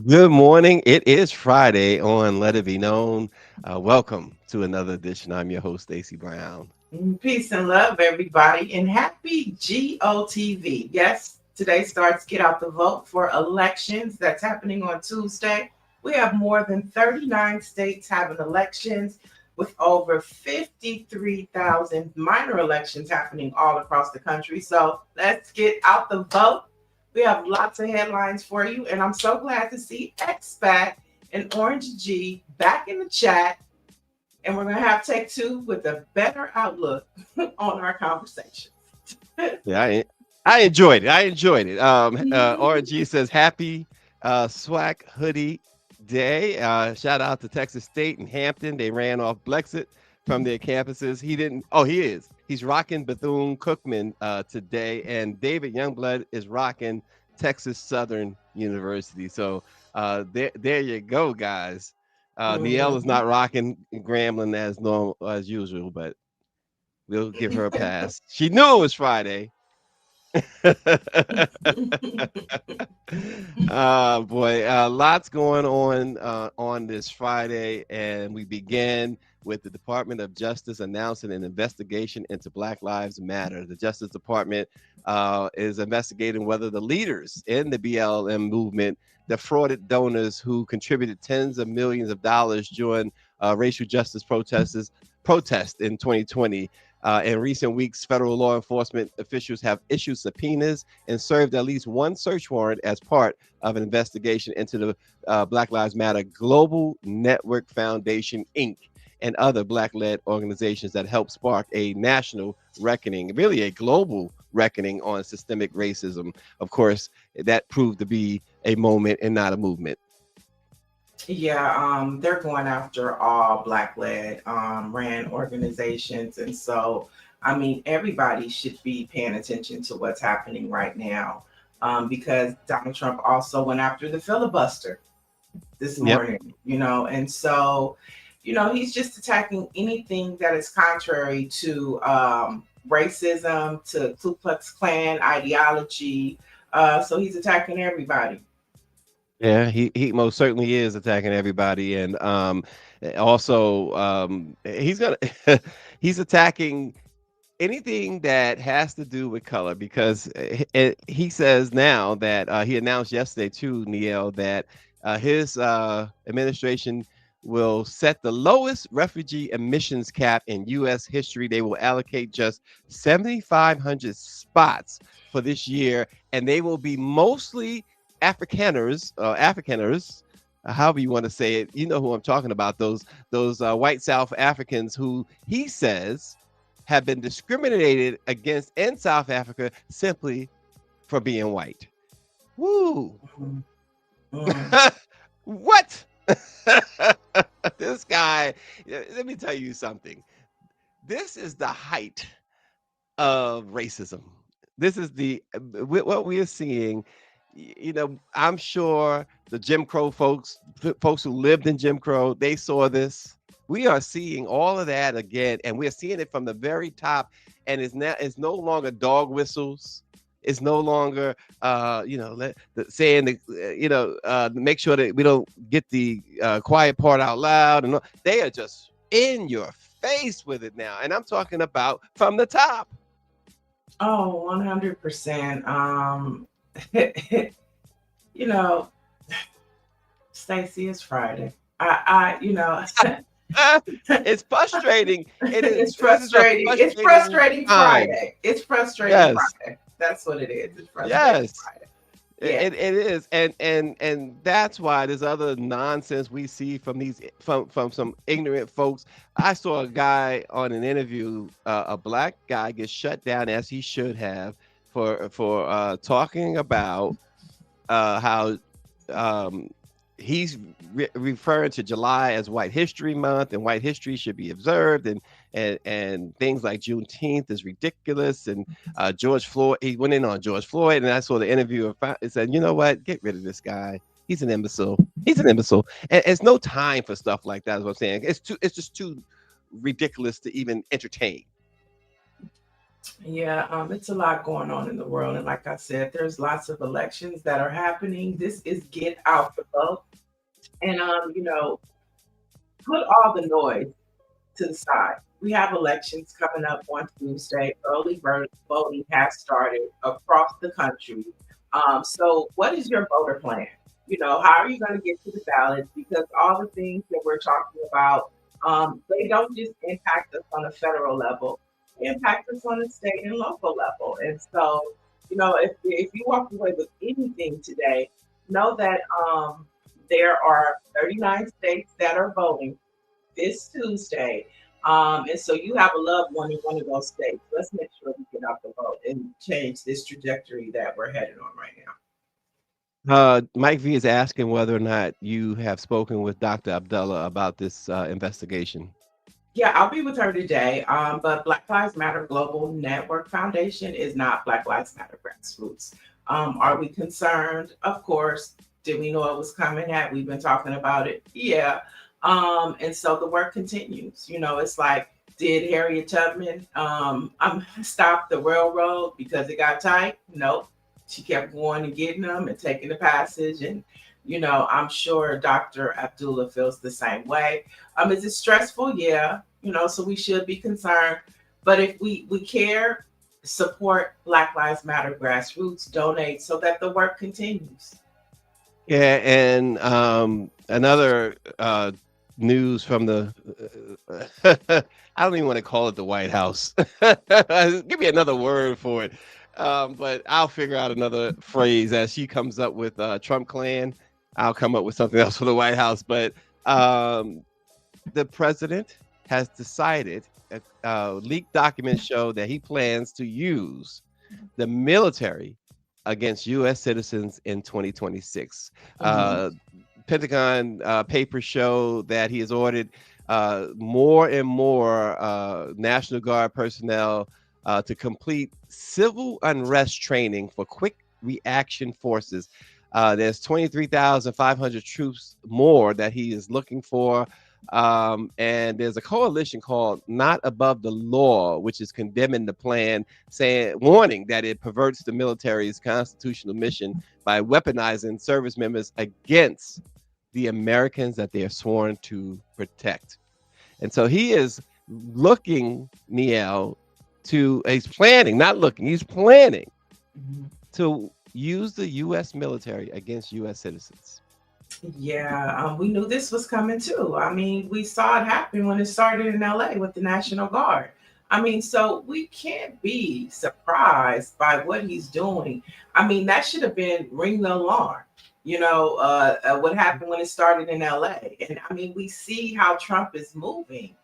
Good morning. It is Friday on Let It Be Known. Welcome to another edition. I'm your host, Stacy Brown. Peace and love, everybody, and happy GOTV. Yes, today starts Get Out the Vote for elections. That's happening on Tuesday. We have more than 39 states having elections, with over 53,000 minor elections happening all across the country. So let's get out the vote. We have lots of headlines for you, and I'm so glad to see Expat and Orange G back in the chat. And we're going to have take two with a better outlook on our conversation. Yeah, I enjoyed it. RG says happy SWAC hoodie day. Shout out to Texas State and Hampton. They ran off Blexit from their campuses. He is. He's rocking Bethune-Cookman today. And David Youngblood is rocking Texas Southern University. So there you go, guys. Niele is not rocking Grambling as usual, but we'll give her a pass. She knew it was Friday. Lots going on this Friday, and we begin with the Department of Justice announcing an investigation into Black Lives Matter. The Justice Department is investigating whether the leaders in the BLM movement defrauded donors who contributed tens of millions of dollars during racial justice protest in 2020. In recent weeks, federal law enforcement officials have issued subpoenas and served at least one search warrant as part of an investigation into the Black Lives Matter Global Network Foundation, Inc., and other Black-led organizations that help spark a national reckoning, really a global reckoning on systemic racism. Of course, that proved to be a moment and not a movement. Yeah, they're going after all Black-led ran organizations. And so, I mean, everybody should be paying attention to what's happening right now because Donald Trump also went after the filibuster this morning, and so, he's just attacking anything that is contrary to racism, to Ku Klux Klan ideology. So he's attacking everybody. Yeah, he most certainly is attacking everybody, and also he's attacking anything that has to do with color, because he says now that he announced yesterday too, Niele, that his administration will set the lowest refugee admissions cap in U.S. history. They will allocate just 7,500 spots for this year, and they will be mostly Afrikaners, however you want to say it. You know who I'm talking about, those white South Africans who he says have been discriminated against in South Africa simply for being white. Woo! What? This guy, let me tell you something. This is the height of racism. This is what we are seeing. I'm sure the Jim Crow folks who lived in Jim Crow, they saw this. We are seeing all of that again, and we're seeing it from the very top. And it's no longer dog whistles. It's no longer, saying, make sure that we don't get the quiet part out loud. And they are just in your face with it now. And I'm talking about from the top. Oh, 100%. Stacy, it's Friday. It's frustrating. It's frustrating. It's frustrating Friday. It's frustrating Friday. That's what it is. It's frustrating Friday. Yeah. It is, and that's why there's other nonsense we see from some ignorant folks. I saw a guy on an interview, a black guy, get shut down, as he should have, for talking about how he's referring to July as White History Month, and White history should be observed, and things like Juneteenth is ridiculous. And George Floyd, he went in on George Floyd, and I saw the interview and said, you know what, get rid of this guy. He's an imbecile. He's an imbecile, and it's no time for stuff like that. Is what I'm saying. It's just too ridiculous to even entertain. Yeah, it's a lot going on in the world. And like I said, there's lots of elections that are happening. This is get out the vote. And, put all the noise to the side. We have elections coming up on Tuesday. Early bird voting has started across the country. So, what is your voter plan? How are you going to get to the ballot? Because all the things that we're talking about, they don't just impact us on a federal level, they impact us on a state and local level. And so, if you walk away with anything today, know that there are 39 states that are voting this Tuesday. And so you have a loved one in one of those states. Let's make sure we get out the vote and change this trajectory that we're headed on right now. Mike V is asking whether or not you have spoken with Dr. Abdullah about this investigation. Yeah, I'll be with her today. But Black Lives Matter Global Network Foundation is not Black Lives Matter Grassroots. Are we concerned? Of course. Did we know it was coming at? We've been talking about it. Yeah. And so the work continues. It's like, did Harriet Tubman stop the railroad because it got tight? Nope. She kept going and getting them and taking the passage. And, I'm sure Dr. Abdullah feels the same way. Is it stressful? Yeah. So we should be concerned. But if we care, support Black Lives Matter Grassroots, donate so that the work continues. Yeah, and another news from the I don't even want to call it the White House. Give me another word for it. But I'll figure out another phrase as she comes up with Trump clan. I'll come up with something else for the White House. But the president has decided, leaked documents show that he plans to use the military against U.S. citizens in 2026. Pentagon papers show that he has ordered more and more National Guard personnel to complete civil unrest training for quick reaction forces. There's 23,500 troops more that he is looking for. And there's a coalition called Not Above the Law, which is condemning the plan, warning that it perverts the military's constitutional mission by weaponizing service members against the Americans that they are sworn to protect. And so he is looking, Niele, he's planning to use the U.S. military against U.S. citizens. Yeah, we knew this was coming too. We saw it happen when it started in LA with the National Guard. So we can't be surprised by what he's doing. That should have been ring the alarm. What happened when it started in LA. And we see how Trump is moving.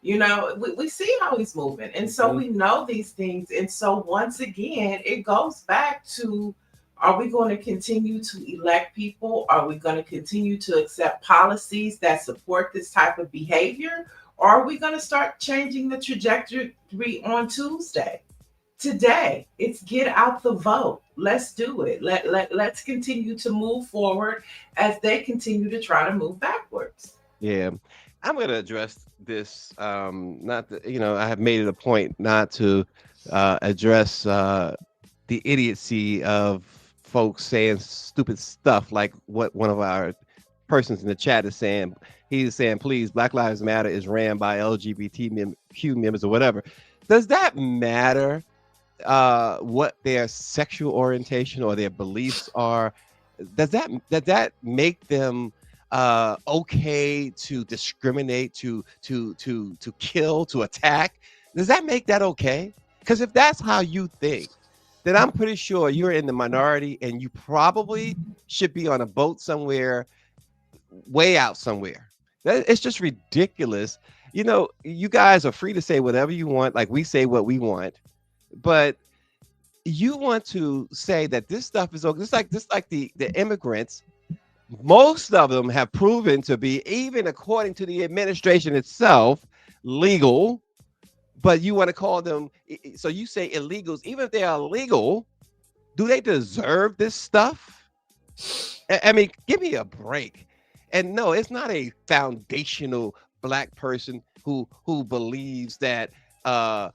We see how he's moving. And so we know these things. And so once again, it goes back to, are we going to continue to elect people? Are we going to continue to accept policies that support this type of behavior? Or are we going to start changing the trajectory on Tuesday? Today, it's get out the vote. Let's do it. Let's continue to move forward as they continue to try to move backwards. Yeah. I'm going to address this. Not that, I have made it a point not to address the idiocy of folks saying stupid stuff like what one of our persons in the chat is saying. He's saying, please, Black Lives Matter is ran by LGBTQ members or whatever. Does that matter what their sexual orientation or their beliefs are? Does that make them okay to discriminate, to kill, to attack? Does that make that okay? Because if that's how you think, then I'm pretty sure you're in the minority and you probably should be on a boat somewhere, way out somewhere. It's just ridiculous. You guys are free to say whatever you want, like we say what we want, but you want to say that this stuff is okay. Just like the immigrants Most of them have proven to be, even according to the administration itself, legal. But you want to call them, so you say illegals, even if they are legal, do they deserve this stuff? I mean, give me a break. And no, it's not a foundational black person who believes that uh,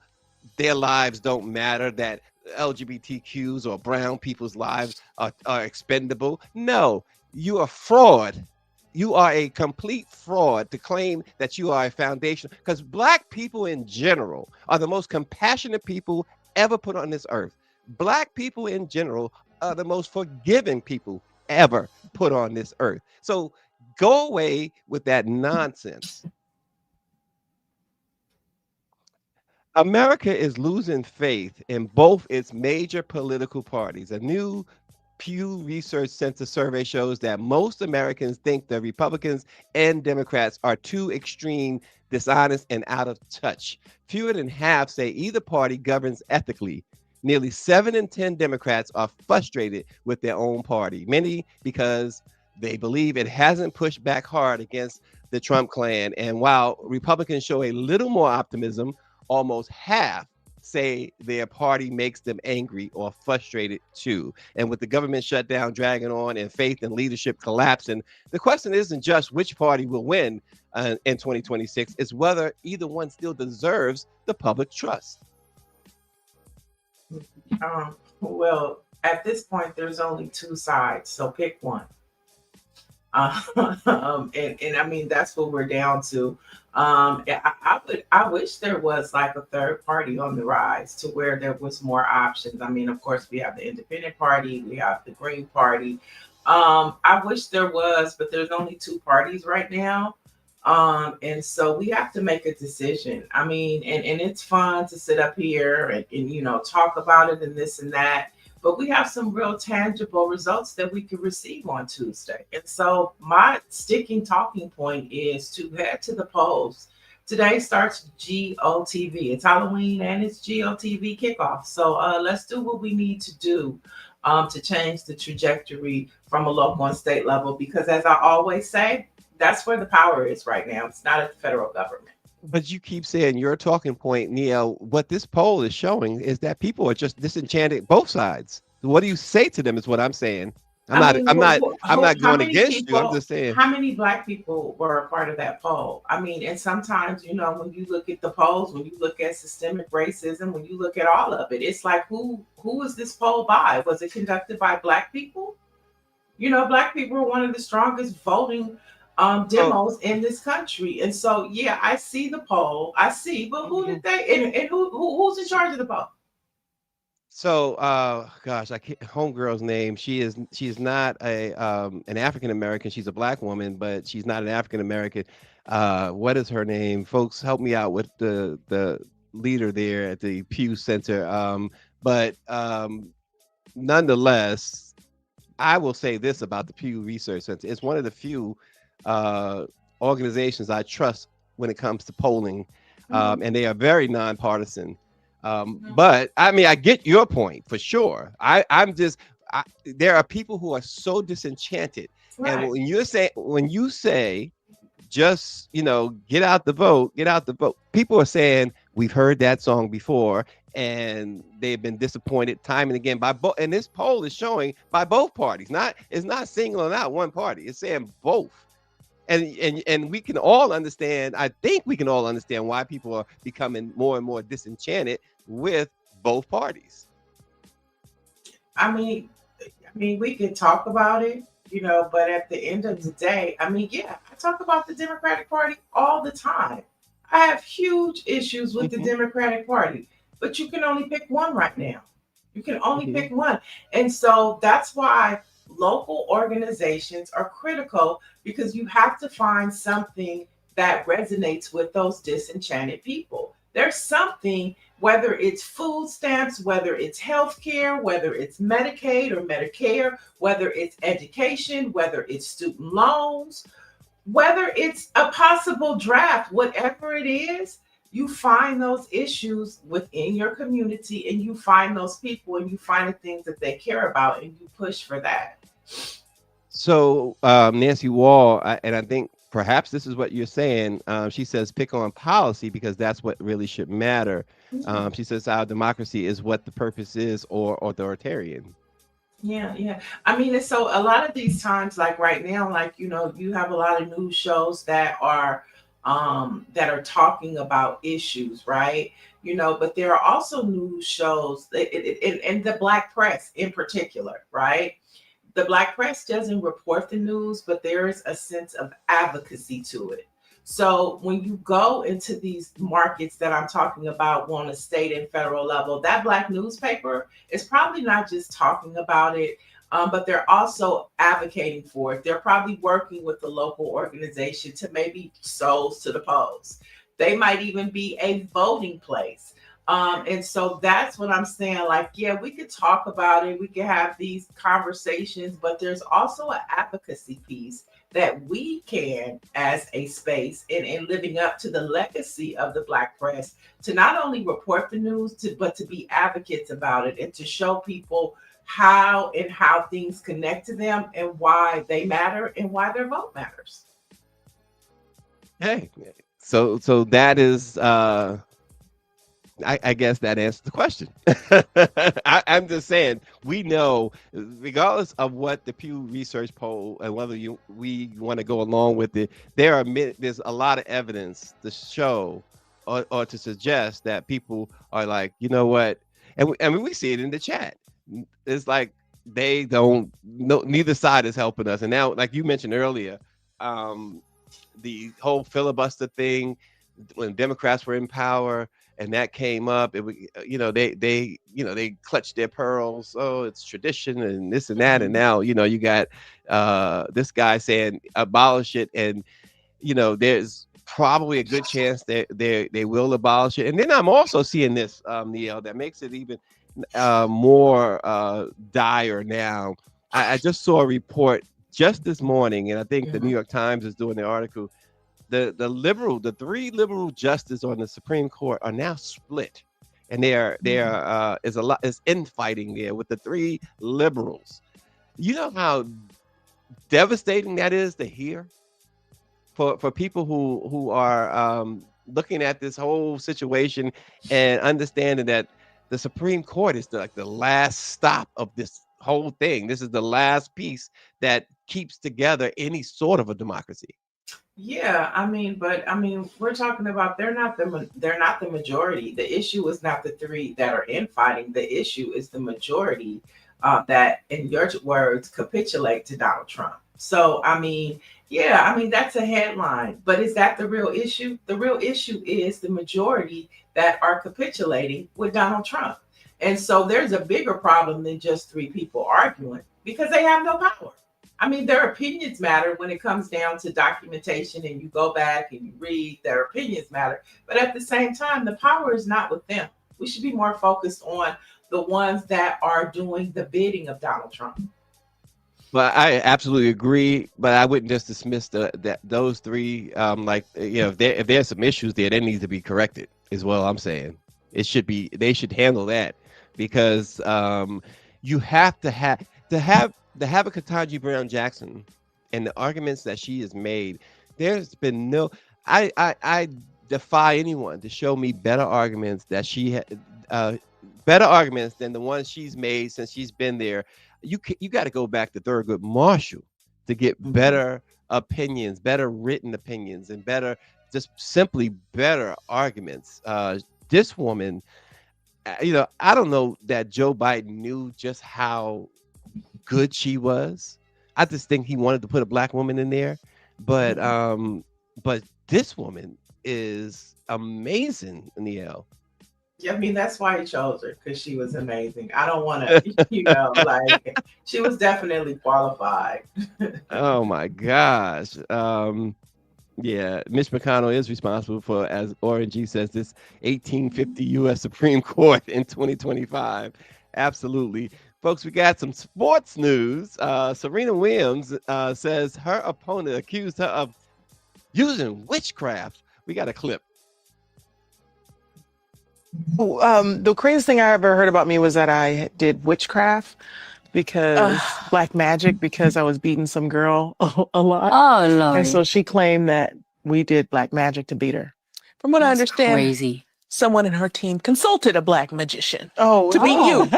their lives don't matter, that LGBTQs or brown people's lives are expendable. No, you are fraud. You are a complete fraud to claim that you are a foundation, because black people in general are the most compassionate people ever put on this earth. Black people in general are the most forgiving people ever put on this earth. So go away with that nonsense. America is losing faith in both its major political parties. A new Pew Research Center survey shows that most Americans think the Republicans and Democrats are too extreme, dishonest, and out of touch. Fewer than half say either party governs ethically. Nearly 7 in 10 Democrats are frustrated with their own party, many because they believe it hasn't pushed back hard against the Trump clan. And while Republicans show a little more optimism, almost half say their party makes them angry or frustrated too. And with the government shutdown dragging on and faith and leadership collapsing, the question isn't just which party will win in 2026, it's whether either one still deserves the public trust. Well, at this point, there's only two sides, so pick one. And I mean that's what we're down to. I wish there was like a third party on the rise to where there was more options. I mean, of course, we have the Independent Party, we have the Green Party. I wish there was, but there's only two parties right now. And so we have to make a decision. I mean, and it's fun to sit up here and talk about it and this and that, but we have some real tangible results that we could receive on Tuesday. And so my sticking talking point is to head to the polls. Today starts GOTV. It's Halloween and it's GOTV kickoff. So let's do what we need to do to change the trajectory from a local and state level. Because as I always say, that's where the power is right now. It's not at the federal government. But you keep saying your talking point, Neil. What this poll is showing is that people are just disenchanted both sides. What do you say to them is what I'm saying. I'm I not mean, I'm not I'm not how going many against you. I'm people, just saying. how many black people were a part of that poll? I mean, and sometimes, when you look at the polls, when you look at systemic racism, when you look at all of it, it's like who was this poll by? Was it conducted by black people? Black people are one of the strongest voting So demos in this country. And so, yeah, I see the poll. I see, but who mhm. did they and who's in charge of the poll? So gosh, I can't, homegirl's name. She is not a an African American. She's a black woman, but she's not an African American. What is her name? Folks, help me out with the leader there at the Pew Center. But nonetheless, I will say this about the Pew Research Center. It's one of the few uh, organizations I trust when it comes to polling, Mhm, and they are very nonpartisan. mhm. But I mean, I get your point for sure. I'm just, there are people who are so disenchanted, and Right. when you say just get out the vote, people are saying we've heard that song before, and they've been disappointed time and again by both, and this poll is showing by both parties. It's not singling out one party, it's saying both. And we can all understand, I think we can all understand why people are becoming more and more disenchanted with both parties. I mean, we could talk about it, but at the end of the day, I mean, yeah, I talk about the Democratic Party all the time. I have huge issues with the Hmm. Democratic Party, but you can only pick one right now. You can only Hmm. pick one. And so that's why local organizations are critical, because you have to find something that resonates with those disenchanted people. There's something, whether it's food stamps, whether it's health care, whether it's Medicaid or Medicare, whether it's education, whether it's student loans, whether it's a possible draft, whatever it is, you find those issues within your community and you find those people and you find the things that they care about and you push for that. So Nancy Wall, and I think perhaps this is what you're saying. She says pick on policy because that's what really should matter. Yeah. She says our democracy is what the purpose is, or authoritarian. Yeah, yeah. I mean, it's so a lot of these times, like right now, like you have a lot of news shows that are talking about issues, right? But there are also news shows and the black press in particular, right? The black press doesn't report the news, but there is a sense of advocacy to it. So when you go into these markets that I'm talking about on a state and federal level, that black newspaper is probably not just talking about it, but they're also advocating for it. They're probably working with the local organization to maybe souls to the polls. They might even be a voting place. And so that's what I'm saying. Like, yeah, we could talk about it, we could have these conversations, but there's also an advocacy piece that we can, as a space, and living up to the legacy of the Black press, to not only report the news, but to be advocates about it and to show people how things connect to them and why they matter and why their vote matters. Hey, so that is I guess that answers the question. I'm just saying, we know, regardless of what the Pew Research poll and whether we want to go along with it, there's a lot of evidence to show or to suggest that people are like, you know what, and I mean we see it in the chat. It's like they don't, no, neither side is helping us, and now, like you mentioned earlier, um, the whole filibuster thing when Democrats were in power and that came up, it they clutched their pearls. Oh, it's tradition and this and that, and Mhm. now you got this guy saying abolish it, and there's probably a good chance that they will abolish it. And then I'm also seeing this, Niele, that makes it even more dire now. I just saw a report just this morning, and I think the New Mhm. York Times is doing the article. The three liberal justices on the Supreme Court are now split, and there Mhm. is a lot is infighting there with the three liberals. You know how devastating that is to hear for people who are looking at this whole situation and understanding that the Supreme Court is like the last stop of this whole thing. This is the last piece that keeps together any sort of a democracy. Yeah, I mean, but I mean, we're talking about they're not the majority. The issue is not the three that are infighting. The issue is the majority that, in your words, capitulate to Donald Trump. So, I mean, yeah, I mean that's a headline, but is that the real issue? The real issue is the majority that are capitulating with Donald Trump, and so there's a bigger problem than just three people arguing because they have no power. I mean, their opinions matter when it comes down to documentation, and you go back and you read, their opinions matter. But at the same time, the power is not with them. We should be more focused on the ones that are doing the bidding of Donald Trump. But I absolutely agree. But I wouldn't just dismiss those three. Like if there's some issues there, they need to be corrected. Is what I'm saying. They should handle that because you have to have a Ketanji Brown Jackson and the arguments that she has made. There's been no. I defy anyone to show me better arguments uh, better arguments than the ones she's made since she's been there. You got to go back to Thurgood Marshall to get Mhm. better opinions, better written opinions, and better, just simply better arguments. This woman, I don't know that Joe Biden knew just how good she was. I just think he wanted to put a black woman in there, but Mhm. um, but this woman is amazing, Niele. Yeah, I mean, that's why he chose her because she was amazing. I don't want to, like she was definitely qualified. Oh my gosh. Yeah, Mitch McConnell is responsible for, as G says, this 1850 U.S. Supreme Court in 2025. Absolutely. Folks, we got some sports news. Serena Williams says her opponent accused her of using witchcraft. We got a clip. The craziest thing I ever heard about me was that I did witchcraft. because Black Magic, because I was beating some girl a lot. Oh, And so Lord. she claimed that we did Black Magic to beat her. From what I That's understand, crazy. someone in her team consulted a Black magician to beat Oh, you.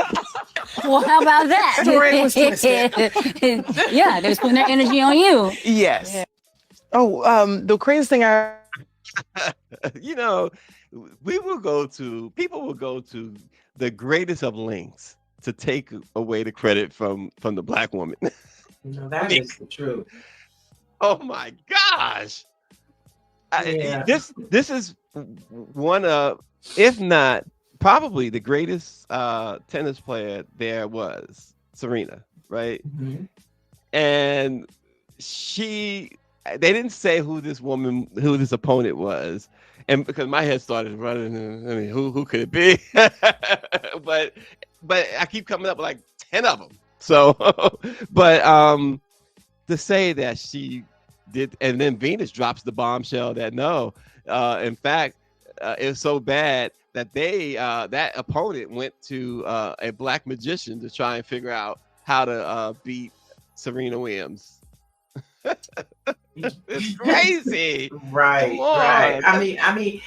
well, how about that? Story was twisted. Yeah, they was putting their energy on you. Yes. Oh, the craziest thing I You know, people will go to the greatest of lengths to take away the credit from the black woman. I That mean, is the truth. oh my gosh. Yeah. This is one of, if not probably the greatest tennis player there was, Serena, right? Mhm. And she they didn't say who this opponent was, and because my head started running, I mean, who could it be? but I keep coming up with like 10 of them. So, but to say that she did, and then Venus drops the bombshell that no, in fact, it was so bad that that opponent went to a black magician to try and figure out how to beat Serena Williams. It's crazy. Come Right, right. on. I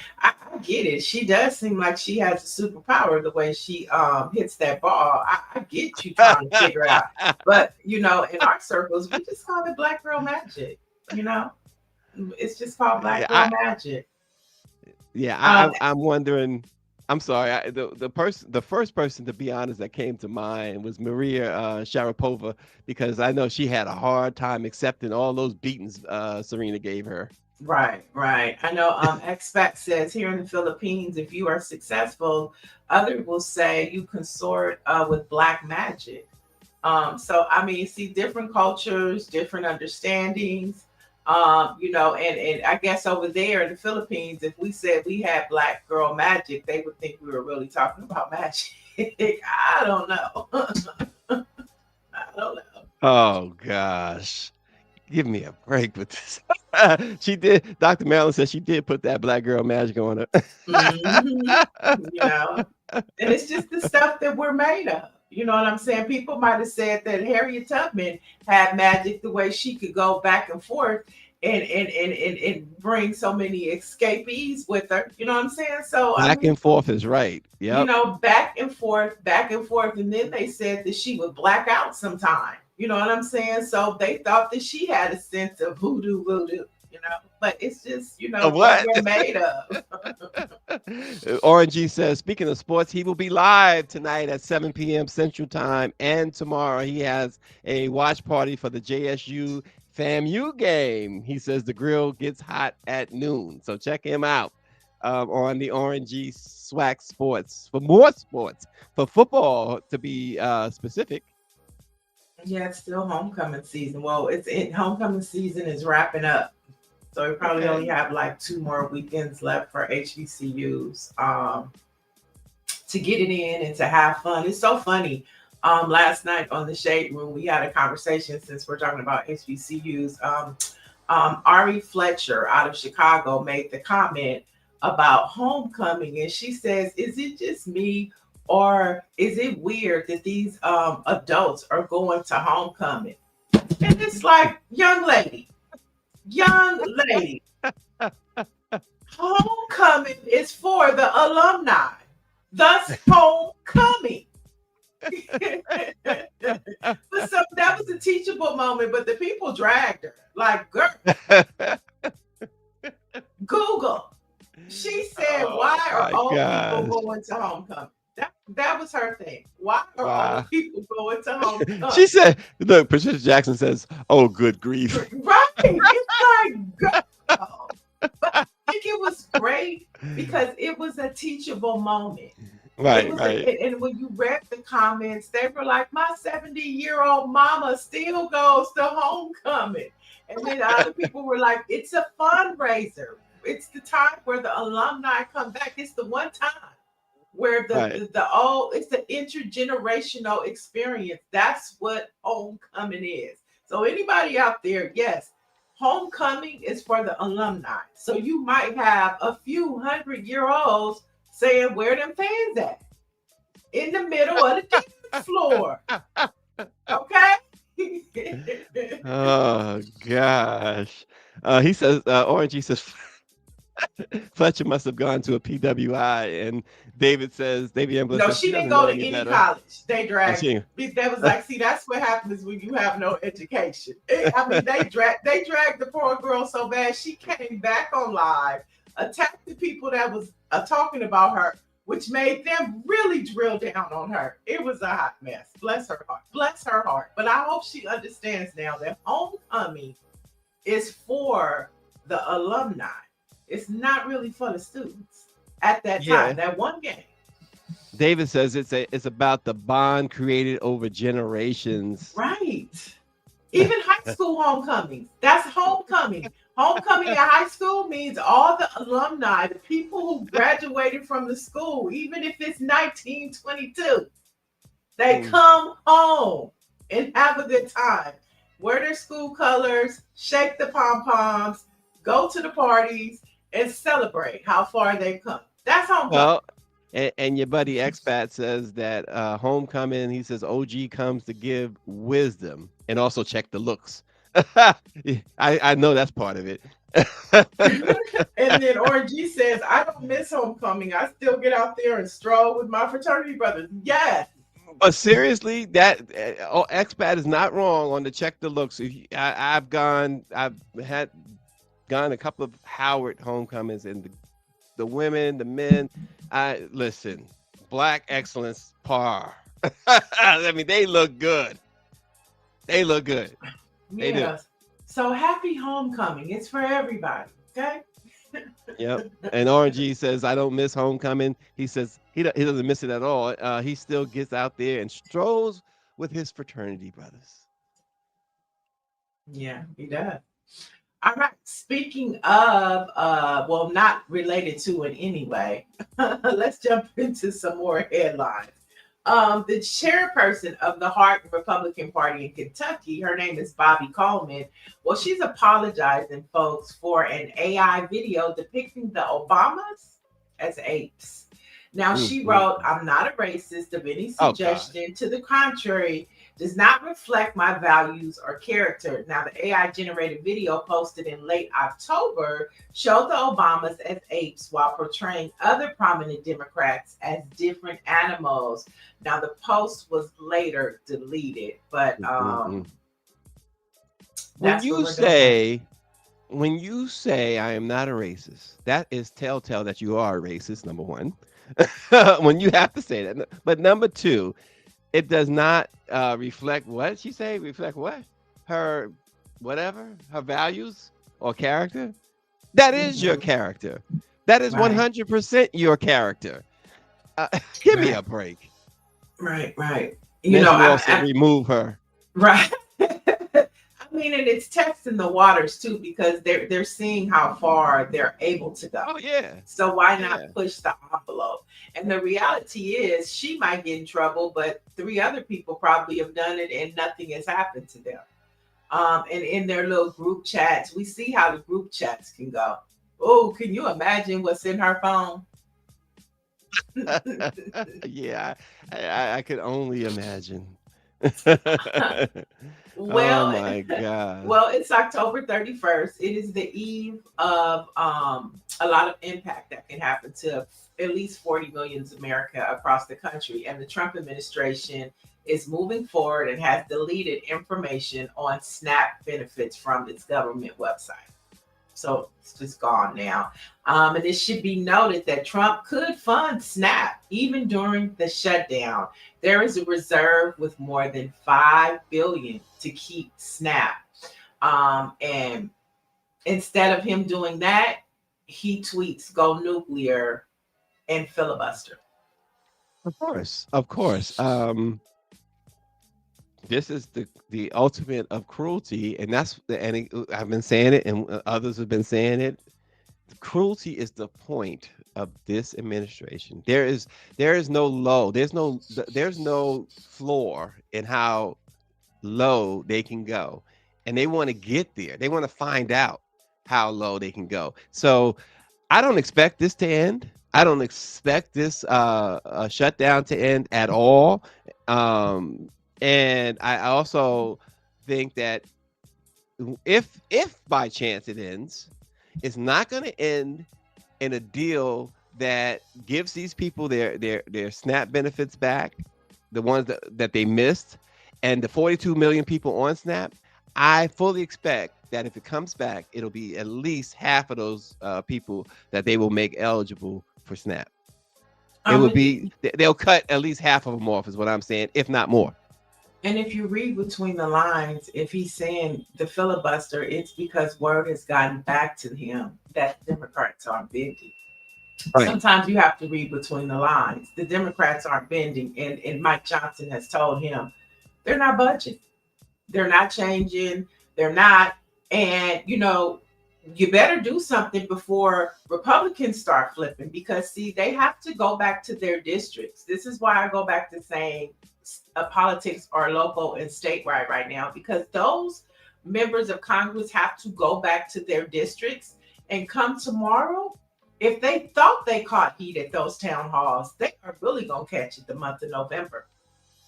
get it. She does seem like she has a superpower the way she hits that ball. I get you trying to figure out, but in our circles, we just call it black girl magic. You know, it's just called black yeah, girl magic. yeah, Um, I'm wondering. I'm sorry. The first person, to be honest, that came to mind was Maria Sharapova, because I know she had a hard time accepting all those beatings Serena gave her. Right, right. I know Expat says here in the Philippines, if you are successful, others will say you consort with black magic. So I mean, see different cultures, different understandings. And I guess over there in the Philippines, if we said we had black girl magic, they would think we were really talking about magic. I don't know. I don't know. Oh gosh. Give me a break with this. She did. Dr. Marilyn said she did put that black girl magic on her. hmm You know, and it's just the stuff that we're made of. You know what I'm saying? People might have said that Harriet Tubman had magic the way she could go back and forth and bring so many escapees with her. You know what I'm saying? So I Back mean, and forth is right. Yep. back and forth, back and forth. And then they said that she would black out sometime. You know what I'm saying? So they thought that she had a sense of voodoo, but it's just, what What? we're made of. RNG says, speaking of sports, he will be live tonight at 7 p.m. Central Time, and tomorrow he has a watch party for the JSU FAMU game. He says the grill gets hot at noon, so check him out on the RNG Swag Sports for more sports, for football to be specific. Yeah, it's still homecoming season. Well, homecoming season is wrapping up. So we probably only Okay. have like 2 more weekends left for HBCUs to get it in and to have fun. It's so funny. Last night on the Shade Room, we had a conversation since we're talking about HBCUs. Ari Fletcher out of Chicago made the comment about homecoming, and she says, "Is it just me, or is it weird that these adults are going to homecoming?" And it's like, young lady, homecoming is for the alumni, thus homecoming. But so that was a teachable moment, but the people dragged her. Like, girl, Google. She said, Oh "Why are my old people gosh. going to homecoming?" That was her thing. Why are Wow. old people going to homecoming? She said, look, Patricia Jackson says, oh, good grief. Right. It's like, girl. But I think it was great because it was a teachable moment. It Right, was, right. and when you read the comments, they were like, "My 70-year-old mama still goes to homecoming," and then other people were like, "It's a fundraiser. It's the time where the alumni come back. It's the one time where Right. it's the intergenerational experience. That's what homecoming is. So anybody out there, yes, homecoming is for the alumni. So you might have a few 100-year-olds saying, "Where them fans at?" In the middle of the dance floor. Okay. Oh gosh. He says, Orange, he says, Fletcher must have gone to a PWI. And David Embler No, says, she she didn't doesn't go know to any any better. college. They Oh, dragged her. she, That was like, see, that's what happens when you have no education. I mean, they dragged the poor girl so bad she came back on live, attacked the people that was talking about her, which made them really drill down on her. It was a hot mess. Bless her heart. Bless her heart. But I hope she understands now that homecoming is for the alumni. It's not really for the students at that yeah. time. That one game. David says it's about the bond created over generations. Right. Even high school homecomings. That's homecoming. Homecoming at high school means all the alumni, the people who graduated from the school, even if it's 1922, they come home and have a good time. Wear their school colors, shake the pom poms, go to the parties, and celebrate how far they've come. That's homecoming. Well, and your buddy Expat says that homecoming, he says OG comes to give wisdom and also check the looks. I know that's part of it. And then Orange says, I don't miss homecoming. I still get out there and stroll with my fraternity brothers. Yes. But seriously, that Expat is not wrong on the check the looks. I've had gone a couple of Howard homecomings, and the women, the men, listen, Black excellence par. I mean, they look good. They look good. They do. So happy homecoming. It's for everybody. Okay. Yep. And RG says, I don't miss homecoming. He says he doesn't miss it at all. He still gets out there and strolls with his fraternity brothers. Yeah, he does. All right. Speaking of, well, not related to it anyway, let's jump into some more headlines. The chairperson of the Hart Republican Party in Kentucky, her name is Bobby Coleman. Well, she's apologizing, folks, for an AI video depicting the Obamas as apes. Now, she wrote, I'm not a racist of any suggestion. To the contrary, does not reflect my values or character. Now, the AI generated video posted in late October showed the Obamas as apes while portraying other prominent Democrats as different animals. Now, the post was later deleted, but when you say I am not a racist, that is telltale that you are a racist, number one. When you have to say that. But number two, it does not reflect what she say. Reflect what? Her values or character. That is your character. That is 100% your character. Give me a break. Right. You know, I remove her. Right. I mean, and it's testing the waters too, because they're seeing how far they're able to go. Oh yeah. So why not push the envelope? And the reality is, she might get in trouble, but 3 other people probably have done it, and nothing has happened to them. And in their little group chats, we see how the group chats can go. Oh, can you imagine what's in her phone? Yeah, I could only imagine. Well, oh my God. Well, it's October 31st. It is the eve of a lot of impact that can happen to at least 40 million America across the country. And the Trump administration is moving forward and has deleted information on SNAP benefits from its government website. So it's just gone now. And it should be noted that Trump could fund SNAP even during the shutdown. There is a reserve with more than $5 billion to keep SNAP. And instead of him doing that, he tweets, "Go nuclear," and filibuster. Of course. This is the ultimate of cruelty, and I've been saying it, and others have been saying it. Cruelty is the point of this administration. There is no low. There's no floor in how low they can go, and they want to get there. They want to find out how low they can go. So I don't expect this to end. I don't expect this shutdown to end at all. And I also think that if by chance it ends, it's not going to end in a deal that gives these people their SNAP benefits back, the ones that they missed, and the 42 million people on SNAP. I fully expect that if it comes back, it'll be at least half of those people that they will make eligible for SNAP. It would be they'll cut at least half of them off, is what I'm saying, if not more. And if you read between the lines, if he's saying the filibuster, it's because word has gotten back to him that Democrats aren't bending. Right. Sometimes you have to read between the lines. The Democrats aren't bending, and Mike Johnson has told him they're not budging, they're not changing, they're not. And you better do something before Republicans start flipping, because see, they have to go back to their districts. This is why I go back to saying politics are local and statewide right now, because those members of Congress have to go back to their districts. And come tomorrow, if they thought they caught heat at those town halls, they are really going to catch it the month of November.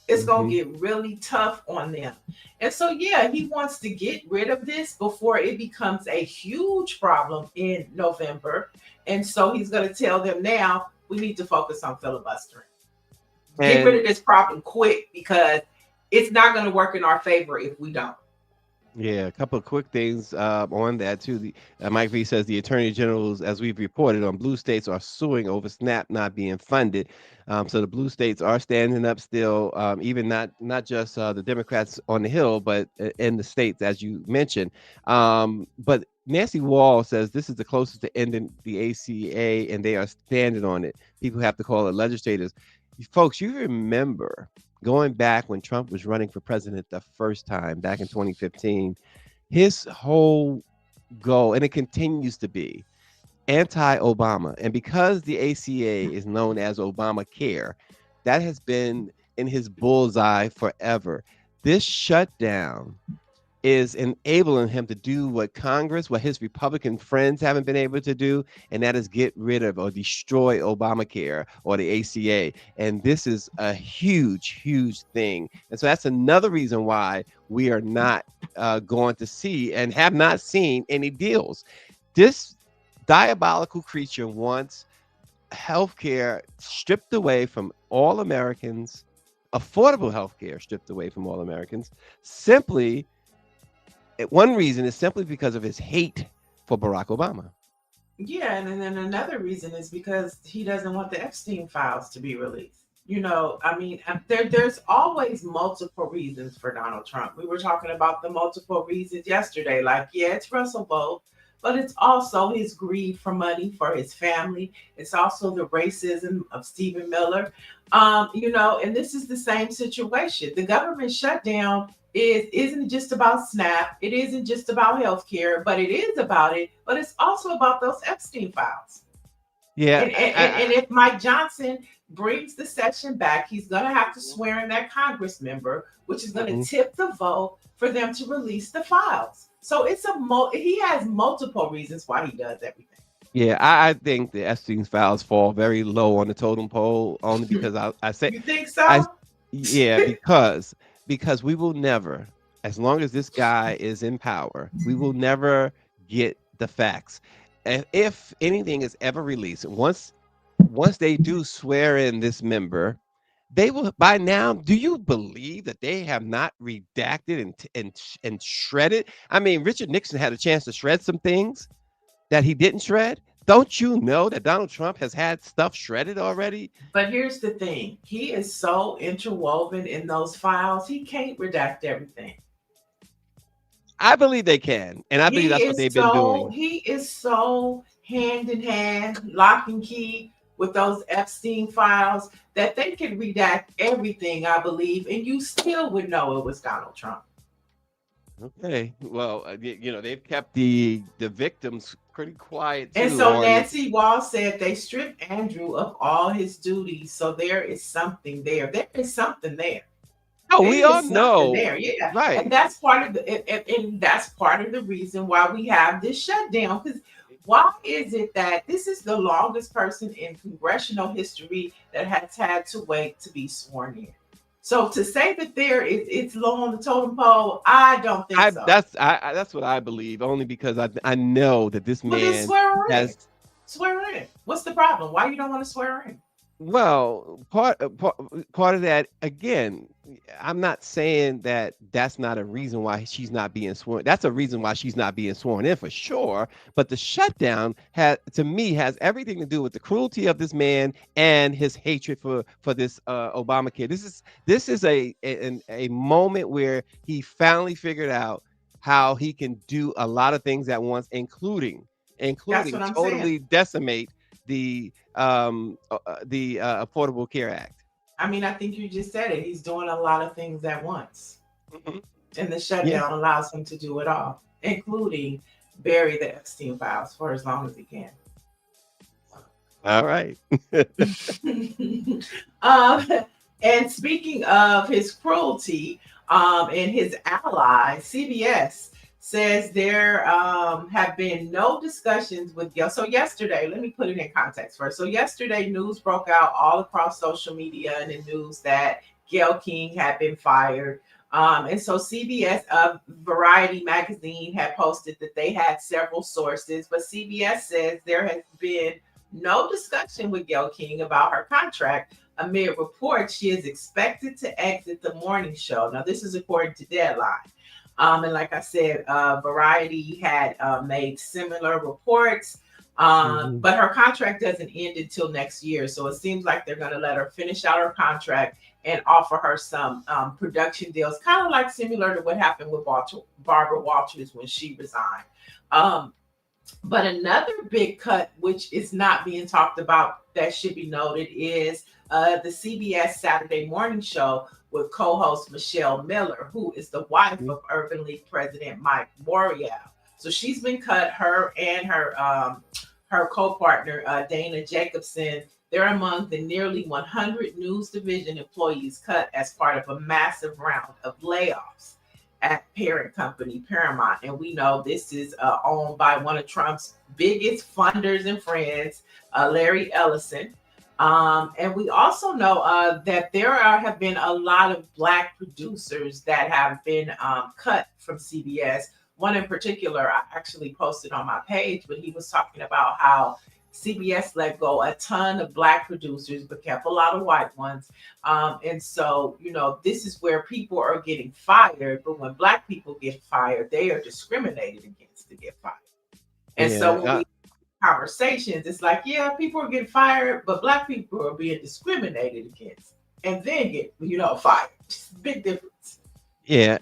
It's going to get really tough on them. And so, yeah, he wants to get rid of this before it becomes a huge problem in November. And so he's going to tell them now, we need to focus on filibustering. Get rid of this problem quick, because it's not going to work in our favor if we don't. Yeah, a couple of quick things on that too. Mike V says the attorney generals, as we've reported on, blue states are suing over SNAP not being funded. So the blue states are standing up still, even not just the Democrats on the Hill, but in the states, as you mentioned. But Nancy Wall says this is the closest to ending the ACA, and they are standing on it. People have to call it legislators. Folks, you remember going back when Trump was running for president the first time back in 2015, his whole goal, and it continues to be, anti-Obama. And because the ACA is known as Obamacare, that has been in his bullseye forever. This shutdown is enabling him to do what his Republican friends haven't been able to do, and that is get rid of or destroy Obamacare or the ACA. And this is a huge, huge thing. And so that's another reason why we are not going to see and have not seen any deals. This diabolical creature wants healthcare stripped away from all Americans, affordable healthcare stripped away from all Americans, simply. One reason is simply because of his hate for Barack Obama. Yeah, and then another reason is because he doesn't want the Epstein files to be released. There's always multiple reasons for Donald Trump. We were talking about the multiple reasons yesterday. Like, yeah, it's Russell Bolt, but it's also his greed for money for his family. It's also the racism of Stephen Miller. And this is the same situation. The government shutdown isn't just about SNAP. It isn't just about healthcare, but it is about it. But it's also about those Epstein files. Yeah. And if Mike Johnson brings the session back, he's going to have to swear in that Congress member, which is going to tip the vote for them to release the files. So he has multiple reasons why he does everything. Yeah, I think the Epstein files fall very low on the totem pole, only because I say. You think so? Because we will never, as long as this guy is in power, we will never get the facts. And if anything is ever released, once they do swear in this member, they will, by now, do you believe that they have not redacted and shredded? I mean, Richard Nixon had a chance to shred some things that he didn't shred. Don't you know that Donald Trump has had stuff shredded already? But here's the thing. He is so interwoven in those files, he can't redact everything. I believe they can. And I believe that's what they've been doing. He is so hand in hand, lock and key with those Epstein files that they can redact everything, I believe, and you still would know it was Donald Trump. Okay. Well, they've kept the victims pretty quiet too. And so Nancy Wall said they stripped Andrew of all his duties. So there is something there. There is something there. Oh, we all know. There, yeah. Right. And that's part of the reason why we have this shutdown. Because why is it that this is the longest person in congressional history that has had to wait to be sworn in? So to say that it's low on the totem pole, I don't think so. That's what I believe. Only because I know that this Well, then man swear her in. has. Swear in. What's the problem? Why you don't want to swear her in? Well, part of that again, I'm not saying that that's not a reason why she's not being sworn. That's a reason why she's not being sworn in for sure. But the shutdown to me, has everything to do with the cruelty of this man and his hatred for this Obamacare. This is a moment where he finally figured out how he can do a lot of things at once, That's including what I'm saying. totally decimate the Affordable Care Act. I mean, I think you just said it. He's doing a lot of things at once. Mhm. And the Yeah. shutdown allows him to do it all, including bury the Epstein files for as long as he can. All right. um, and speaking of his cruelty and his ally, CBS says there have been no discussions with Gail. So yesterday, let me put it in context first. So yesterday, news broke out all across social media and the news that Gail King had been fired. And so CBS, Variety magazine had posted that they had several sources, but CBS says there has been no discussion with Gail King about her contract. Amid reports, she is expected to exit the morning show. Now, this is according to Deadline. And like I said, Variety had made similar reports, but her contract doesn't end until next year. So it seems like they're going to let her finish out her contract and offer her some production deals, kind of like similar to what happened with Barbara Walters when she resigned. But another big cut, which is not being talked about, that should be noted, is the CBS Saturday morning show with co-host Michelle Miller, who is the wife of Urban League president Mike Morial. So she's been cut. Her and her co-partner Dana Jacobson, they're among the nearly 100 news division employees cut as part of a massive round of layoffs at parent company Paramount. And we know this is owned by one of Trump's biggest funders and friends, Larry Ellison. And we also know that there have been a lot of Black producers that have been cut from CBS. One in particular, I actually posted on my page, but he was talking about how CBS let go a ton of Black producers, but kept a lot of white ones. And so, this is where people are getting fired. But when Black people get fired, they are discriminated against to get fired. And so when we conversations, it's like, yeah, people are getting fired, but Black people are being discriminated against and then get, fired. It's a big difference. Yeah,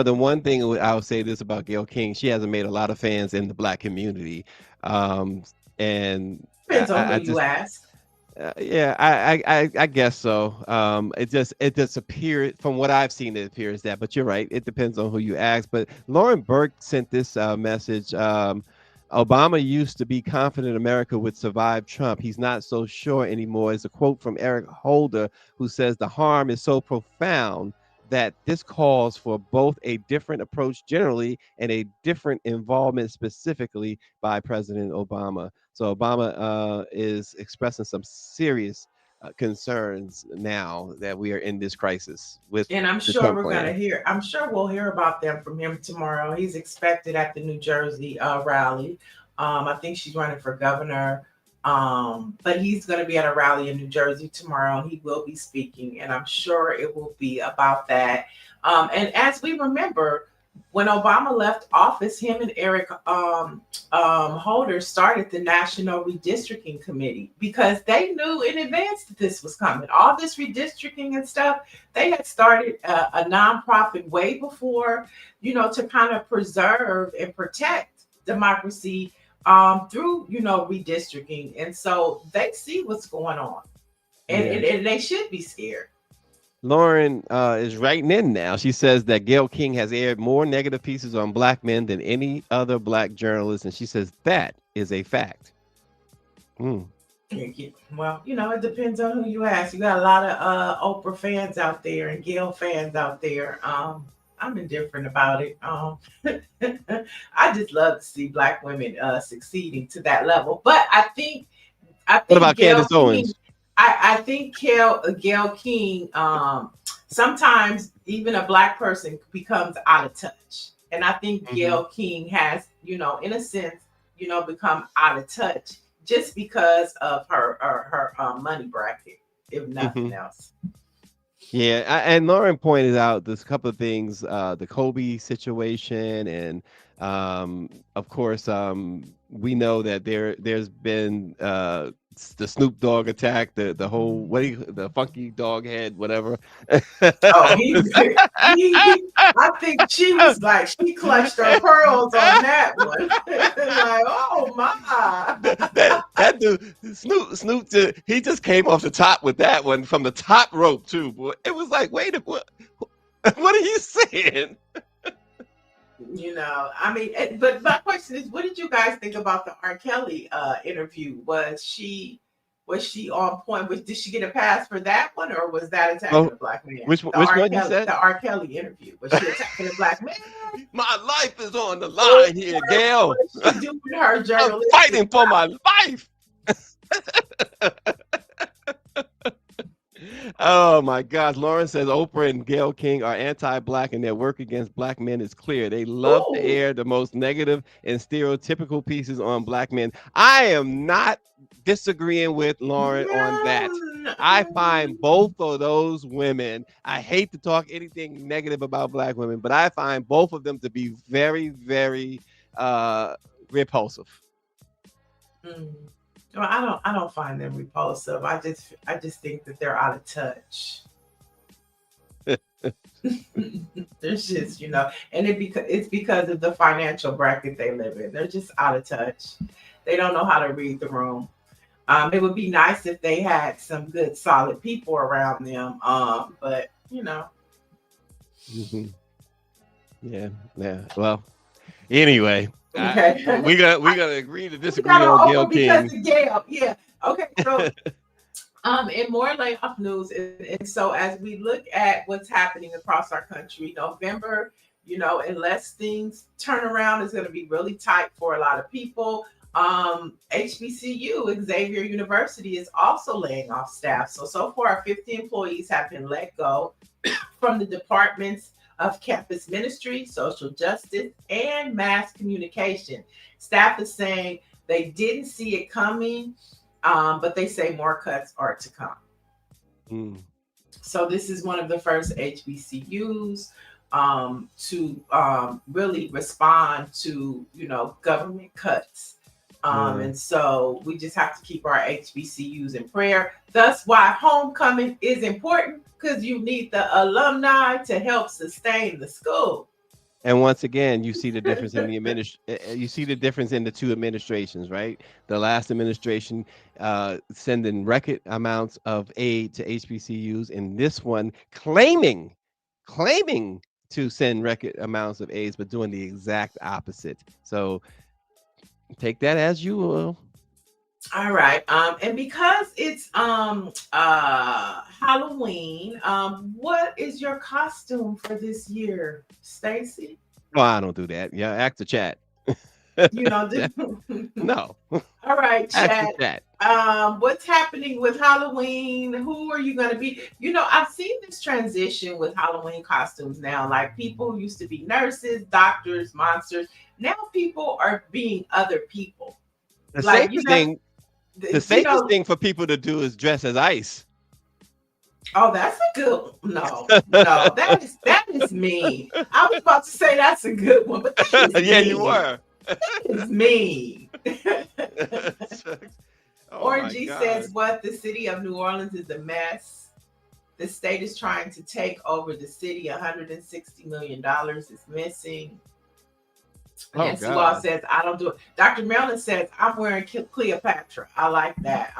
the one thing I'll say this about Gayle King, she hasn't made a lot of fans in the Black community, and depends on who you ask. Yeah, I guess so. It just appears, from what I've seen, it appears that. But you're right, it depends on who you ask. But Lauren Burke sent this message. Obama used to be confident America would survive Trump. He's not so sure anymore. It's a quote from Eric Holder, who says the harm is so profound that this calls for both a different approach generally and a different involvement specifically by President Obama. So Obama is expressing some serious concerns now that we are in this crisis with. And I'm sure I'm sure we'll hear about them from him tomorrow. He's expected at the New Jersey rally. I think she's running for governor. But he's going to be at a rally in New Jersey tomorrow, and he will be speaking, and I'm sure it will be about that. And as we remember, when Obama left office, him and Eric Holder started the National Redistricting Committee because they knew in advance that this was coming. All this redistricting and stuff, they had started a nonprofit way before, to kind of preserve and protect democracy through redistricting. And so they see what's going on, and they should be scared. Lauren is writing in now. She says that Gayle King has aired more negative pieces on Black men than any other Black journalist, and she says that is a fact. Well, it depends on who you ask. You got a lot of Oprah fans out there and Gayle fans out there. I'm indifferent about it. I just love to see Black women succeeding to that level. But I think what about Candace Owens? I think Gayle King sometimes even a Black person becomes out of touch. And I think Mm-hmm. Gayle King has, in a sense, become out of touch just because of her money bracket, if Mm-hmm. nothing else. Yeah, and Lauren pointed out there's a couple of things, the Kobe situation, and of course, we know that there's been the Snoop Dogg attack, the whole the funky dog head, whatever. Oh, I think she was like, she clutched her pearls on that one. Like, oh my. that dude Snoop he just came off the top with that one from the top rope too, boy. It was like, wait a what are you saying? I mean, but my question is, what did you guys think about the R. Kelly interview? Was she on point? Did she get a pass for that one, or was that attacking Oh, a Black man? which one you said? The R. Kelly interview, was she attacking a Black man? My life is on the line here, Gail. Was she doing her I'm journalistic fighting for my life. Oh my gosh. Lauren says Oprah and Gayle King are anti-Black and their work against Black men is clear. They love to Ooh. air the most negative and stereotypical pieces on Black men. I am not disagreeing with Lauren on that. I find both of those women, I hate to talk anything negative about Black women, but I find both of them to be very, very repulsive. Mm. Well, I don't find them repulsive. I just think that they're out of touch. There's just, and it's because of the financial bracket they live in. They're just out of touch. They don't know how to read the room. It would be nice if they had some good, solid people around them. But Mm-hmm. Yeah. Well, anyway. Okay. We gotta agree to disagree on Gayle King. Because of Gayle. Yeah. Okay. So in more layoff news, and so as we look at what's happening across our country, November, unless things turn around, is going to be really tight for a lot of people. HBCU, Xavier University, is also laying off staff. So far, 50 employees have been let go from the departments of campus ministry, social justice, and mass communication. Staff is saying they didn't see it coming, but they say more cuts are to come. So this is one of the first HBCUs to really respond to, government cuts. And so we just have to keep our HBCUs in prayer. That's why homecoming is important, because you need the alumni to help sustain the school. And once again, you see the difference in you see the difference in the two administrations, right? The last administration sending record amounts of aid to HBCUs, and this one claiming to send record amounts of aids, but doing the exact opposite. So take that as you will. All right. And because it's Halloween, what is your costume for this year, Stacy? No, I don't do that. Yeah, ask the chat. You don't do No. All right, Ask chat. the chat. What's happening with Halloween? Who are you gonna be? I've seen this transition with Halloween costumes now. Like, people who used to be nurses, doctors, monsters. Now people are being other people. The Like, safest thing for people to do is dress as ice. Oh, that's a good one. No, that is mean. I was about to say that's a good one, but that is Yeah, mean. you were. That is mean. Oh, Orgy says, what? The city of New Orleans is a mess. The state is trying to take over the city. $160 million is missing. Nancy Law says, I don't do it. Dr. Marilyn says, I'm wearing Cleopatra. I like that.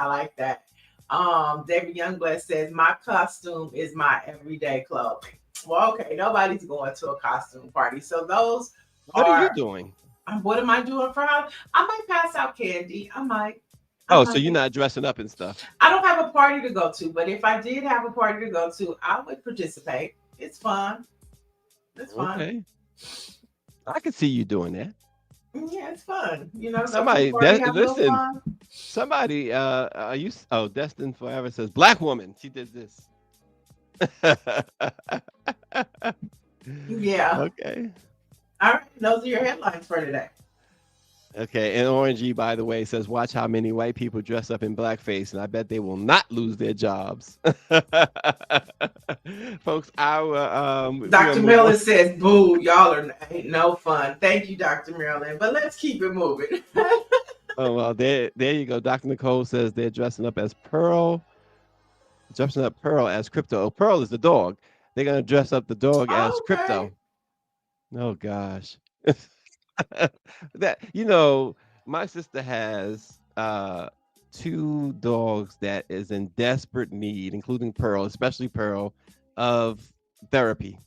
David Youngblood says, my costume is my everyday clothing. Well, okay, nobody's going to a costume party. So those What are you doing? What am I doing for Halloween? I might pass out candy. I might. So you're not dressing up and stuff. I don't have a party to go to, but if I did have a party to go to, I would participate. It's fun. It's fun. Okay. I could see you doing that. Yeah, it's fun. Somebody Destined Forever says Black woman. She did this. Yeah. Okay. All right. Those are your headlines for today. Okay, and Orangey, by the way, says, "Watch how many white people dress up in blackface, and I bet they will not lose their jobs." Folks, our we're gonna Dr. move on. Maryland says, boo, y'all ain't no fun. Thank you, Dr. Maryland. But let's keep it moving. Oh well, there you go. Dr. Nicole says they're dressing up as Pearl, dressing up Pearl as Crypto. Oh, Pearl is the dog. They're gonna dress up the dog as Okay. Crypto. Oh gosh. That my sister has two dogs that is in desperate need, including Pearl, especially Pearl, of therapy.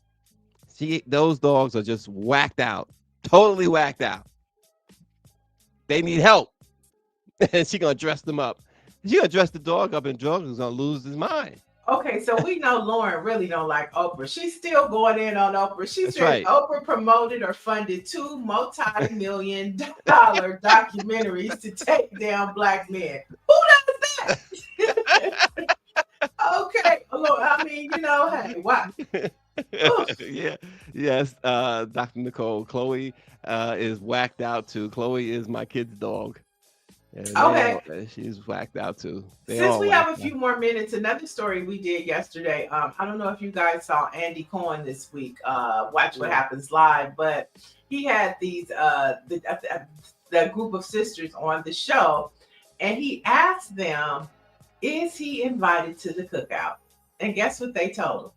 Those dogs are just whacked out, totally whacked out. They need help. And she gonna dress them up. She gonna dress the dog up, and the dog is gonna lose his mind. Okay, so we know Lauren really don't like Oprah. She's still going in on Oprah. She That's says right. Oprah promoted or funded 2 multi-million-dollar documentaries to take down black men. Who does that? Okay, look, I mean, hey, wow. Yeah, yes, Dr. Nicole. Chloe is whacked out too. Chloe is my kid's dog. And Okay. she's whacked out too. Since we have a few more minutes, another story we did yesterday. I don't know if you guys saw Andy Cohen this week. Watch What Happens Live, but he had these the group of sisters on the show, and he asked them, "Is he invited to the cookout?" And guess what they told him?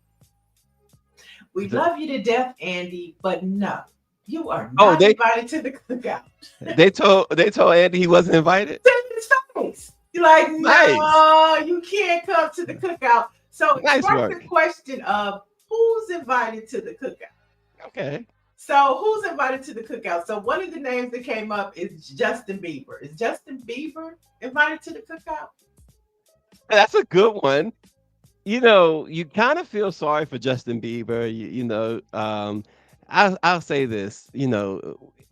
"We love you to death, Andy, but no, you are not invited to the cookout." They told Andy he wasn't invited. To his face. You're like, Nice. no, you can't come to the cookout. So it Nice sparked work. the question of who's invited to the cookout. Okay. So who's invited to the cookout? So one of the names that came up is Justin Bieber. Is Justin Bieber invited to the cookout? That's a good one. You kind of feel sorry for Justin Bieber. I'll say this.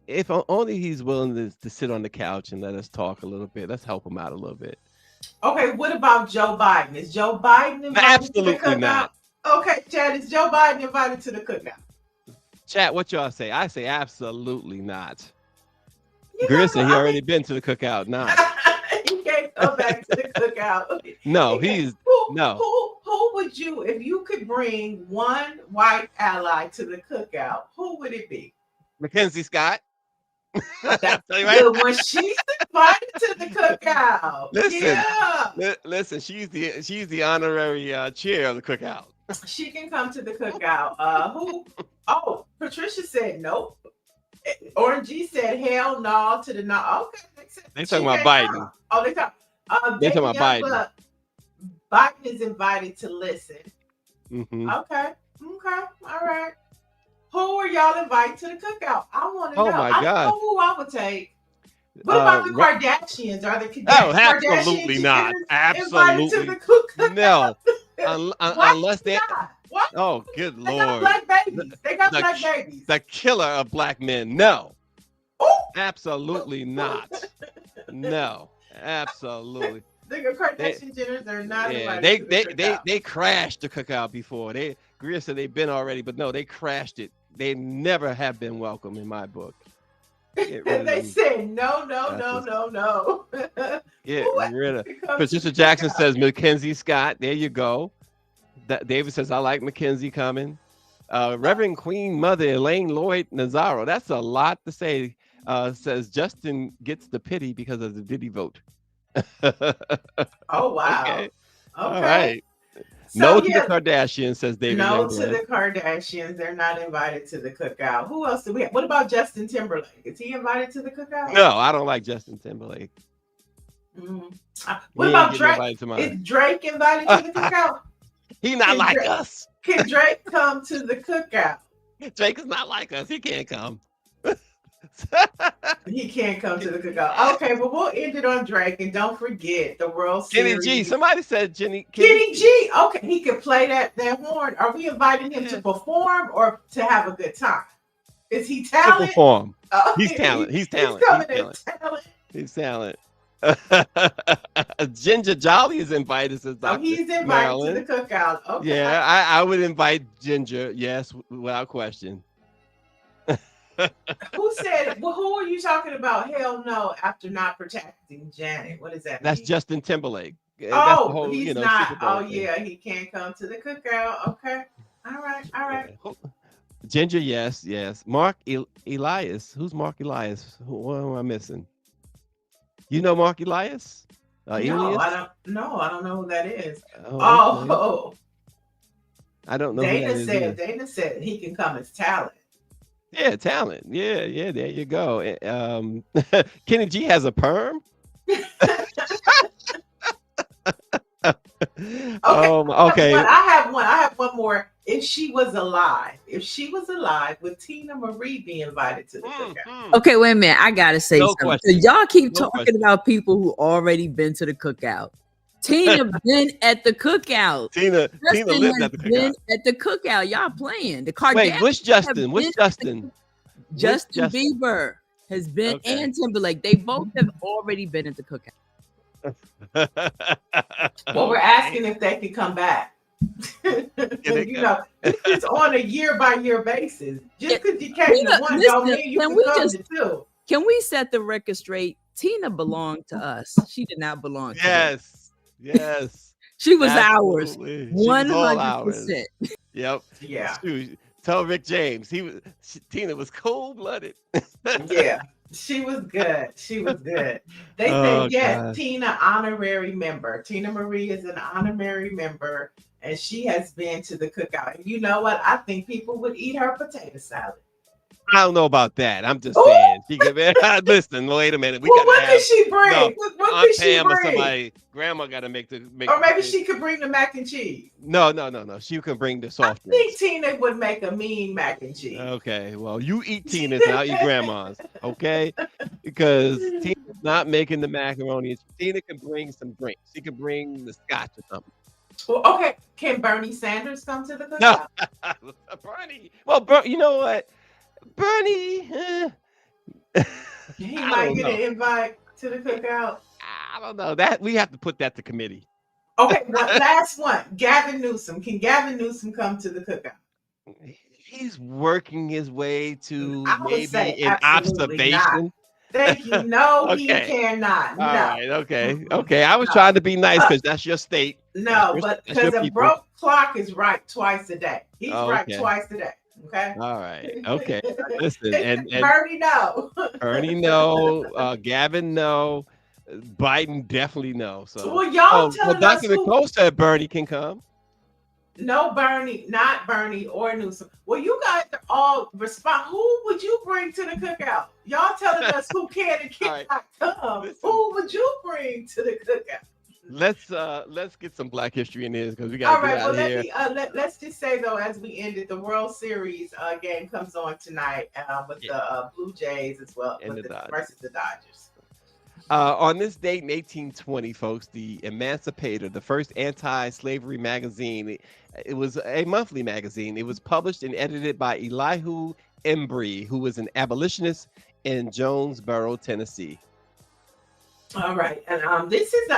If only he's willing to sit on the couch and let us talk a little bit. Let's help him out a little bit. Okay, what about Joe Biden? Is Joe Biden invited to the Absolutely cookout? not. Okay, Chad, is Joe Biden invited to the cookout? Chat, what y'all say? I say absolutely not. Greer said he already been to the cookout. Not. He can't go back to the cookout. No, Who would you, if you could bring one white ally to the cookout, who would it be? Mackenzie Scott. That's the one. She's invited to the cookout. Listen. She's the honorary chair of the cookout. She can come to the cookout. Who? Oh, Patricia said nope. Orangey said hell no to the no. Okay, they talking about Biden. Come. Oh, they talking about Biden. Biden is invited to listen. Mm-hmm. Okay, all right. Who are y'all invited to the cookout? I want to know. Oh my God. I know who I would take. What about the Kardashians? Are the absolutely Kardashians not. Invited to the cookout? No. Unless they. What? Oh, good They Lord. got black babies. They got black babies. The killer of black men. No. Ooh. Absolutely not. No. Absolutely. The Kardashian Jenners are not invited. They crashed the cookout before. Greer said they've been already, but no, they crashed it. They never have been welcome in my book. They said no. Get rid of. Patricia Jackson says Mackenzie Scott. There you go. David says I like Mackenzie coming. Reverend Queen Mother Elaine Lloyd Nazaro. That's a lot to say. Says Justin gets the pity because of the Diddy vote. Oh wow. Okay. All Okay. right. So, no to the Kardashians, says David. No to the Kardashians. They're not invited to the cookout. Who else do we have? What about Justin Timberlake? Is he invited to the cookout? No, I don't like Justin Timberlake. What about Drake? Is Drake invited to the cookout? He not like us. Can Drake come to the cookout? Drake is not like us. He can't come. He can't come to the cookout. Okay, but we'll end it on Drake, and don't forget the World Series. Kenny G. Somebody said Kenny G. Okay, he can play that horn. Are we inviting him to perform or to have a good time? Is he talented? To perform. Oh, He's talent. He's talent. He's talent. He's talent. Ginger Jolly is invited, says Oh, Dr. he's invited Marilyn. to the cookout. Okay. Yeah, I would invite Ginger. Yes, without question. Who said? Well, who are you talking about? Hell no! After not protecting Janet, what does that That's mean? Justin Timberlake. That's the Oh, whole, he's Super not. Bowl Oh thing. yeah, he can't come to the cookout. Okay. All right. All right. Yeah. Ginger, yes. Mark Elias. Who's Mark Elias? What am I missing? You know Mark Elias? No, Alias? I don't. No, I don't know who that is. Oh, okay. Oh, I don't know who that is either. Dana said he can come as talent. Yeah, talent. Yeah, there you go. Kenny G has a perm. Okay. Okay. I have one more. If she was alive, would Tina Marie be invited to the cookout? Okay, wait a minute. I gotta say No something. question. So y'all keep No talking question. about people who already been to the cookout. Tina been at the cookout. Tina Justin lived has at the been cookout. at the cookout. Y'all playing. The Kardashians. Wait, which Justin? have Which been Justin? Justin Bieber has been, Okay. and Timberlake. They both have already been at the cookout. Well, we're asking if they can come back. It's on a year-by-year basis. Just because you came to one, don't mean you can come to two. Can we set the record straight? Tina belonged to us. She did not belong to them. Yes. She was Absolutely. ours. She was all 100%. Yep. Yeah. Tell Rick James Tina was cold-blooded. Yeah. She was good. They said yes, God. Tina honorary member. Tina Marie is an honorary member, and she has been to the cookout. And you know what? I think people would eat her potato salad. I don't know about that. I'm just saying. She could listen. Wait a minute. What could she bring? No, what could she bring? Or somebody, grandma got to make. Or maybe she could bring the mac and cheese. No. She can bring the soft drinks. I think Tina would make a mean mac and cheese. Okay, well, you eat Tina's and I'll eat grandma's. Okay, because Tina's not making the macaroni. Tina can bring some drinks. She can bring the scotch or something. Well, okay. Can Bernie Sanders come to the cookout? No, Bernie. Well, you know what? Bernie, he might get an invite to the cookout. I don't know. That we have to put that to committee. Okay, last one. Gavin Newsom. Can Gavin Newsom come to the cookout? He's working his way to maybe an observation. Not. Thank you. No, he cannot. All right. Okay. I was trying to be nice because that's your state. No, but because a broke clock is right twice a day. He's right twice a day. Okay. All right. Okay. Listen, and Bernie, no. Bernie, no. Gavin, no. Biden, definitely no. So, well, y'all telling us Dr. Nicole said Bernie can come. No, Bernie, not Bernie or Newsom. Well, you guys all respond. Who would you bring to the cookout? Y'all telling us who can and cannot come. Listen. Who would you bring to the cookout? Let's get some Black history in this because we got to get out of here. Let's just say though, as we ended, the World Series game comes on tonight with the Blue Jays as well versus the Dodgers. On this date in 1820, folks, the Emancipator, the first anti-slavery magazine, it was a monthly magazine. It was published and edited by Elihu Embry, who was an abolitionist in Jonesboro, Tennessee. All right, and this is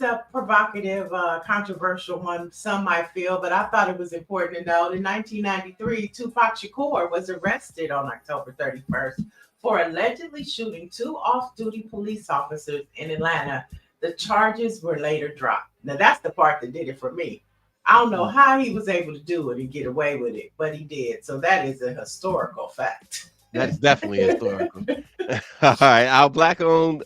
a provocative, controversial one. Some might feel, but I thought it was important to note. In 1993, Tupac Shakur was arrested on October 31st for allegedly shooting 2 off-duty police officers in Atlanta. The charges were later dropped. Now that's the part that did it for me. I don't know how he was able to do it and get away with it, but he did. So that is a historical fact. That's definitely historical. All right, our Black-owned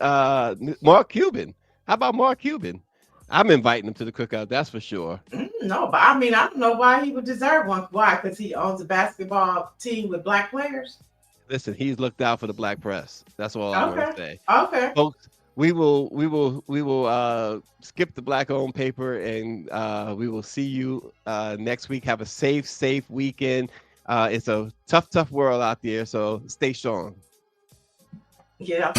Mark Cuban. How about Mark Cuban? I'm inviting him to the cookout, that's for sure. No, but I mean, I don't know why he would deserve one. Why? Because he owns a basketball team with Black players? Listen, he's looked out for the Black press. That's all I'm going to say. Okay. Folks, we will skip the Black-owned paper, and we will see you next week. Have a safe weekend. It's a tough world out there, so stay strong. Yeah.